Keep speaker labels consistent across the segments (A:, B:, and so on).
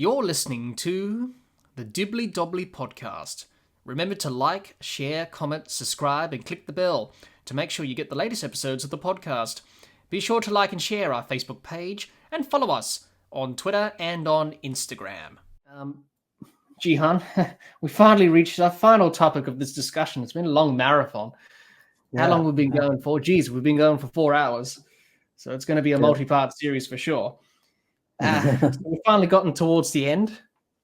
A: You're listening to the Dibbly-Dobbly podcast. Remember to like, share, comment, subscribe, and click the bell to make sure you get the latest episodes of the podcast. Be sure to like and share our Facebook page and follow us on Twitter and on Instagram. Jehan, we finally reached our final topic of this discussion. It's been a long marathon. How long have we been going for? Geez, we've been going for 4 hours. So it's going to be a multi-part series for sure. So we've finally gotten towards the end.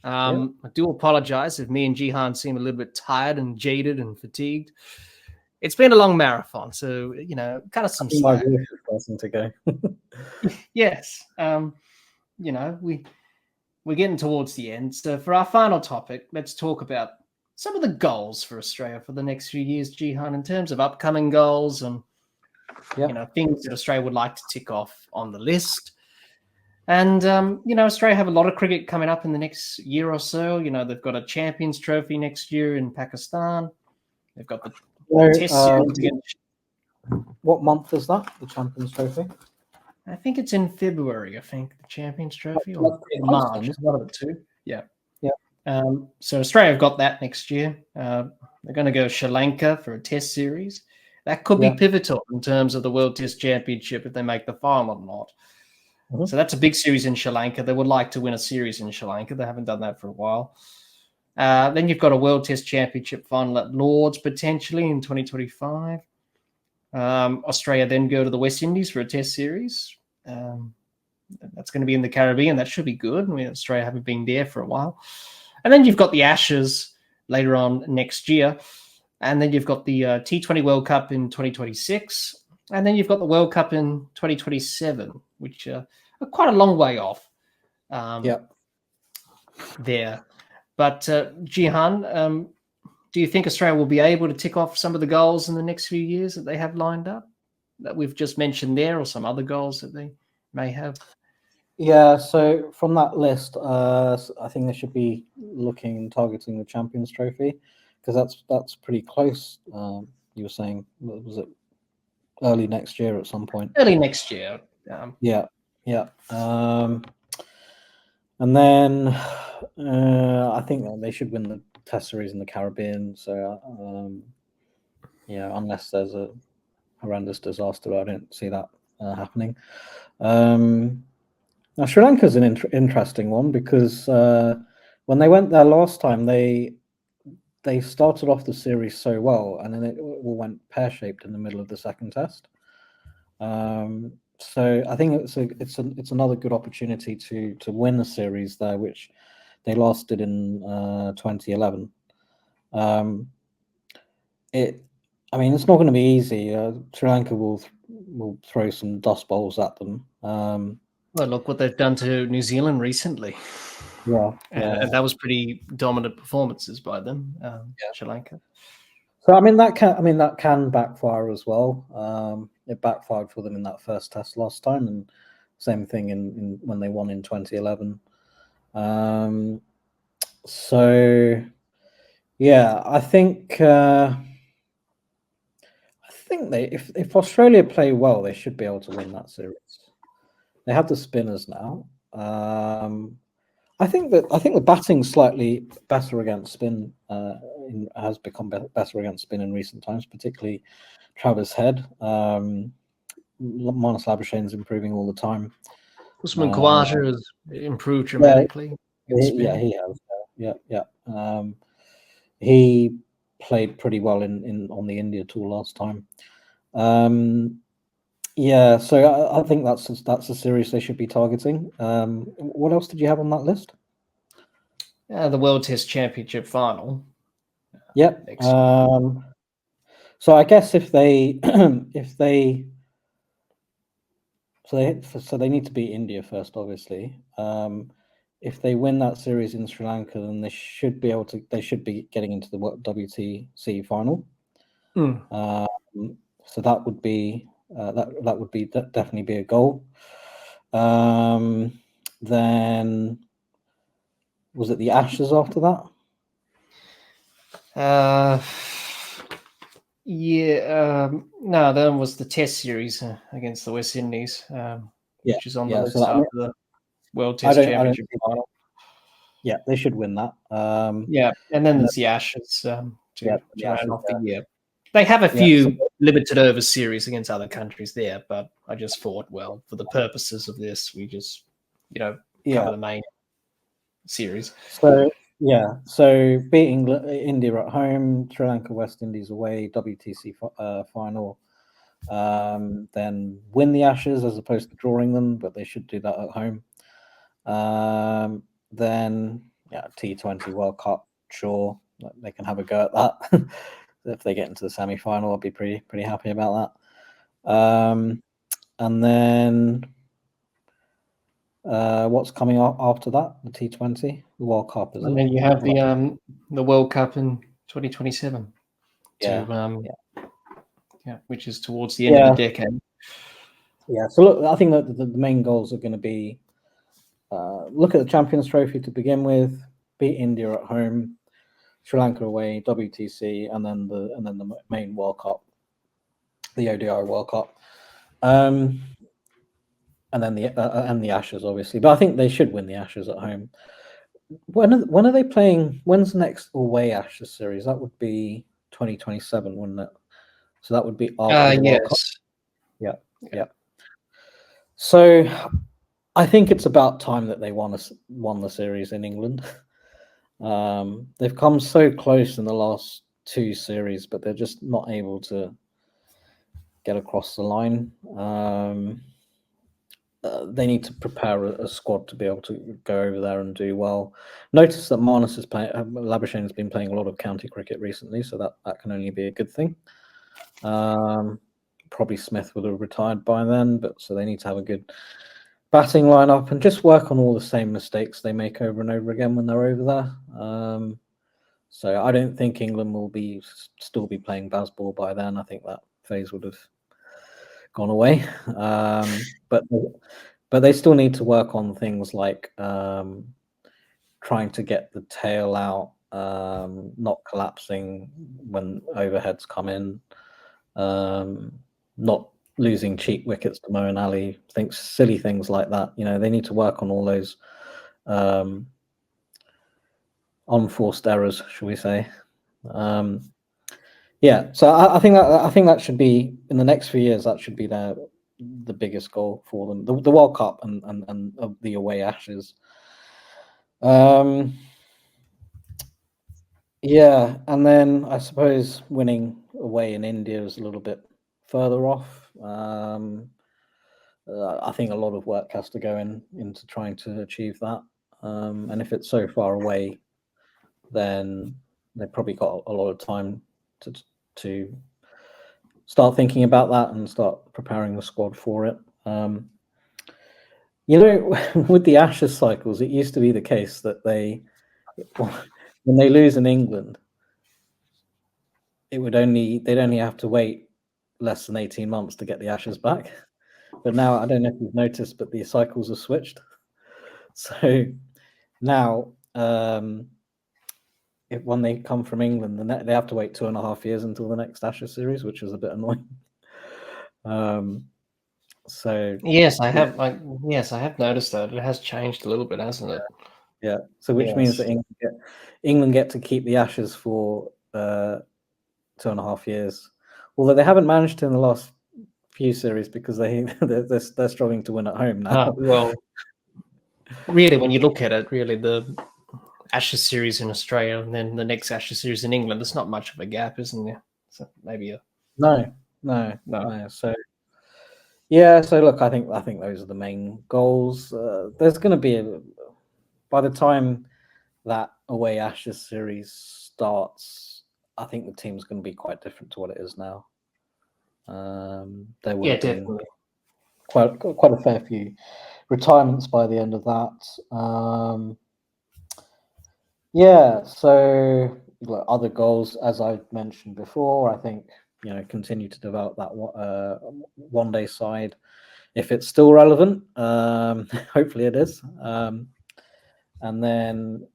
A: I do apologize if me and Jehan seem a little bit tired and jaded and fatigued. It's been a long marathon, so cut us some slack.
B: To go.
A: Yes, we're getting towards the end. So for our final topic, let's talk about some of the goals for Australia for the next few years, Jehan, in terms of upcoming goals and things that Australia would like to tick off on the list. And, Australia have a lot of cricket coming up in the next year or so. They've got a Champions Trophy next year in Pakistan. They've got the Test series again.
B: What month is that, the Champions Trophy?
A: I think it's in February, the Champions Trophy, or March. One of the two. Yeah. So Australia have got that next year. They're going to go Sri Lanka for a Test series. That could be pivotal in terms of the World Test Championship if they make the final or not. So that's a big series in Sri Lanka. They would like to win a series in Sri Lanka. They haven't done that for a while. Then you've got a World Test Championship final at Lords potentially in 2025. Australia then go to the West Indies for a Test series. That's going to be in the Caribbean. That should be good. Australia haven't been there for a while. And then you've got the Ashes later on next year. And then you've got the T20 World Cup in 2026. And then you've got the World Cup in 2027, which are quite a long way off there. But Jehan, do you think Australia will be able to tick off some of the goals in the next few years that they have lined up that we've just mentioned there, or some other goals that they may have?
B: Yeah, so from that list, I think they should be looking and targeting the Champions Trophy, because that's pretty close. You were saying, was it early next year at some point?
A: Early next year.
B: And then I think they should win the Test series in the Caribbean. So unless there's a horrendous disaster, I don't see that happening. Now Sri Lanka's an interesting one, because when they went there last time, they started off the series so well, and then it all went pear-shaped in the middle of the second test. So I think it's another good opportunity to win the series there, which they last did in 2011. It's not going to be easy. Sri Lanka will throw some dust bowls at them.
A: Well, look what they've done to New Zealand recently. And that was pretty dominant performances by them, Sri Lanka.
B: So that can backfire as well. It backfired for them in that first test last time, and same thing in when they won in 2011. I think if Australia play well, they should be able to win that series. They have the spinners now. I think the batting's slightly better against spin. Has become better against spin in recent times, particularly Travis Head. Marnus Labuschagne's improving all the time.
A: Usman Khawaja has improved dramatically.
B: He has. He played pretty well on the India tour last time. So I think that's a series they should be targeting. What else did you have on that list?
A: The World Test Championship final.
B: So I guess if they need to beat India first, obviously. If they win that series in Sri Lanka, then they should be getting into the WTC final. So that would be definitely be a goal. Then was it the Ashes after that?
A: No, that was the Test series against the West Indies, which is on the list after the World Test Championship final.
B: Yeah, they should win that.
A: Yeah, and then there's the Ashes to round off the year. They have a
B: Yeah,
A: few limited over series against other countries there, but I just thought, well, for the purposes of this, we just, cover the main series.
B: So beat India at home, Sri Lanka, West Indies away, WTC final. Then win the Ashes as opposed to drawing them, but they should do that at home. Then T20 World Cup, sure, they can have a go at that. If they get into the semi-final, I'll be pretty happy about that. And then what's coming up after that? The T20, the World Cup, is it?
A: And then you have the World Cup in 2027. Which is towards the end of the decade.
B: Yeah, so look, I think that the main goals are going to be look at the Champions Trophy to begin with, beat India at home, Sri Lanka away, WTC, and then the main World Cup, the ODI World Cup, and then the Ashes, obviously. But I think they should win the Ashes at home. When are they playing? When's the next away Ashes series? That would be 2027, wouldn't it? So that would be after the World Cup. Yeah. So I think it's about time that they won the series in England. They've come so close in the last two series, but they're just not able to get across the line. They need to prepare a squad to be able to go over there and do well. Notice that Marnus is playing. Labuschagne has been playing a lot of county cricket recently, so that can only be a good thing. Probably Smith would have retired by then, but so they need to have a good batting lineup and just work on all the same mistakes they make over and over again when they're over there. So I don't think England will still be playing baseball by then. I think that phase would have gone away. But they still need to work on things like trying to get the tail out, not collapsing when overheads come in, not losing cheap wickets to Moeen Ali, silly things like that. They need to work on all those unforced errors, shall we say? So I think that should be, in the next few years, that should be the biggest goal for them. The World Cup and the away Ashes. And then I suppose winning away in India is a little bit further off. I think a lot of work has to go into trying to achieve that. And if it's so far away, then they've probably got a lot of time to start thinking about that and start preparing the squad for it. With the Ashes cycles, it used to be the case that when they lose in England, they'd only have to wait less than 18 months to get the Ashes back. But now, I don't know if you've noticed, but the cycles have switched. So now, when they come from England, they have to wait 2.5 years until the next Ashes series, which is a bit annoying. So
A: yes, I have noticed that it has changed a little bit, hasn't it?
B: Yeah. So which means that England get to keep the Ashes for 2.5 years, although they haven't managed to in the last few series because they're struggling to win at home now.
A: Well, really, when you look at it, really the Ashes series in Australia and then the next Ashes series in England, there's not much of a gap, isn't there? So maybe
B: no. So so look, I think those are the main goals. There's going to be by the time that away Ashes series starts, I think the team's going to be quite different to what it is now. There will have been
A: definitely
B: quite a fair few retirements by the end of that. So other goals, as I mentioned before, I think continue to develop that one day side if it's still relevant. Hopefully it is. And then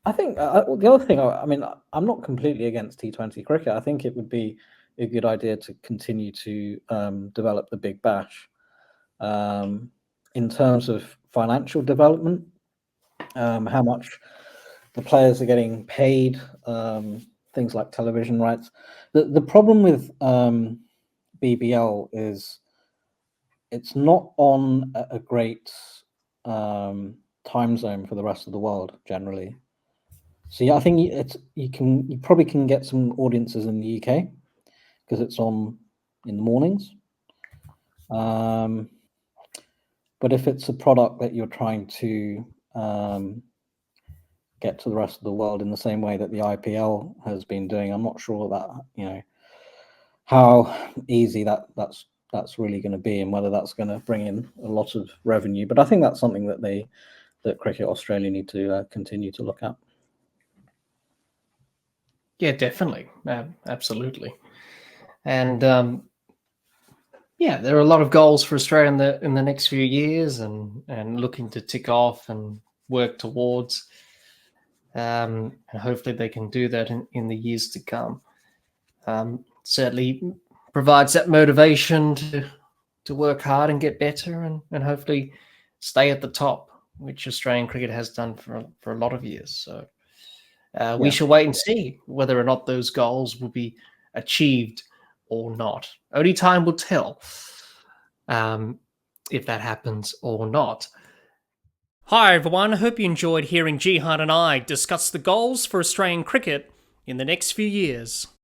B: I think the other thing, I'm not completely against T20 cricket. I think it would be a good idea to continue to develop the Big Bash. In terms of financial development, how much the players are getting paid, things like television rights. The problem with BBL is it's not on a great time zone for the rest of the world generally. So yeah, I think you probably can get some audiences in the UK because it's on in the mornings. But if it's a product that you're trying to get to the rest of the world in the same way that the IPL has been doing, I'm not sure that how easy that's really going to be, and whether that's going to bring in a lot of revenue. But I think that's something that Cricket Australia need to continue to look at.
A: Yeah, definitely, absolutely, and yeah, there are a lot of goals for Australia in the next few years, and looking to tick off and work towards, and hopefully they can do that in the years to come. Certainly provides that motivation to work hard and get better, and hopefully stay at the top, which Australian cricket has done for a lot of years. So we shall wait and see whether or not those goals will be achieved or not. Only time will tell if that happens or not. Hi everyone, I hope you enjoyed hearing Jehan and I discuss the goals for Australian cricket in the next few years.